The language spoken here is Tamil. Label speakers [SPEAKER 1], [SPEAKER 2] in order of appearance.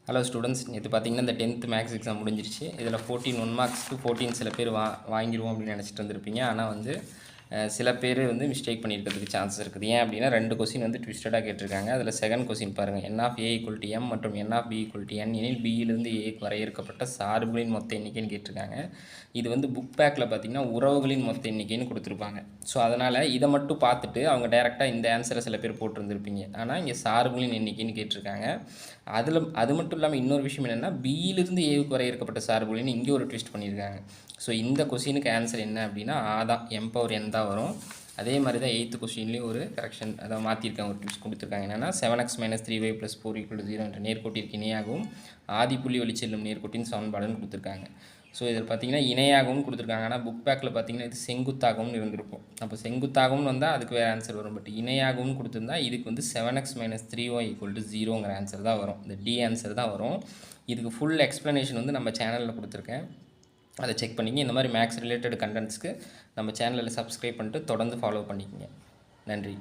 [SPEAKER 1] ஹலோ ஸ்டூடெண்ட்ஸ், நேற்று பார்த்தீங்கன்னா இந்த 10th மேக்ஸ் எக்ஸாம் முடிஞ்சிருச்சு. இதில் 14 1 மார்க்ஸ்க்கு 14 சில பேர் வாங்கிடுவோம் அப்படின்னு நினச்சிட்டு வந்திருப்பீங்க. ஆனால் வந்து சில பேர் வந்து மிஸ்டேக் பண்ணியிருக்கிறதுக்கு சான்சஸ் இருக்குது. ஏன் அப்படின்னா 2 கொஸ்டின் வந்து ட்விஸ்டடாக கேட்டிருக்காங்க. அதில் செகண்ட் கொஸ்டின் பாருங்கள், n ஆஃப் a = m மற்றும் n ஆஃப் b = n எனில் பியிலிருந்து ஏக்கு வரையறுக்கப்பட்ட சார்புகளின் மொத்த எண்ணிக்கைன்னு கேட்டிருக்காங்க. இது வந்து புக் பேக்கில் பார்த்தீங்கன்னா உறவுகளின் மொத்த எண்ணிக்கைன்னு கொடுத்துருப்பாங்க. ஸோ அதனால் இதை மட்டும் பார்த்துட்டு அவங்க டைரெக்டாக இந்த ஆன்சரை சில பேர் போட்டிருந்துருப்பீங்க. ஆனால் இங்கே சார்புகளின் எண்ணிக்கைன்னு கேட்டிருக்காங்க. அது மட்டும் இல்லாமல் இன்னொரு விஷயம் என்னென்னா, பியிலிருந்து ஏவுக்கு வரையறுக்கப்பட்ட சார்புகளின்னு இங்கே ஒரு ட்விஸ்ட் பண்ணியிருக்காங்க. ஸோ இந்த கொஸ்டினுக்கு ஆன்சர் என்ன அப்படின்னா தான் m⁴n தான் வரும். அதே மாதிரி தான் 8th கொஸ்டின்லேயும் ஒரு கரெக்ஷன் அதாவது மாற்றிருக்காங்க, ஒரு ட்விஸ்ட் கொடுத்துருக்காங்க. என்னென்னா 7x - 3y + 4 = 0 என்ற நேர்கோட்டிற்கு இணையாகவும் ஆதிப்புள்ளி வழிச்செல்லும் நேர்கோட்டின் சமன்பாடுன்னு கொடுத்துருக்காங்க. ஸோ இதில் பார்த்தீங்கன்னா இணையாகவும் கொடுத்துருக்காங்க. ஆனால் புக் பேக்கில் பார்த்தீங்கன்னா இது செங்குத்தாகவும் இருந்திருக்கும். அப்போ செங்குத்தாகவும் வந்தால் அதுக்கு வேறு ஆன்சர் வரும். பட் இணையாகவும் கொடுத்துருந்தா இதுக்கு வந்து 7x - 3y = 0ங்கிற ஆன்சர் தான் வரும். இந்த டி ஆன்சர் தான் வரும். இதுக்கு ஃபுல் எக்ஸ்ப்ளனேஷன் வந்து நம்ம சேனலில் கொடுத்துருக்கேன். அதை செக் பண்ணிங்க. இந்த மாதிரி மேக்ஸ் ரிலேட்டட் கண்டென்ட்ஸ்க்கு நம்ம சேனலில் சப்ஸ்கிரைப் பண்ணிட்டு தொடர்ந்து ஃபாலோ பண்ணிக்கங்க. நன்றி.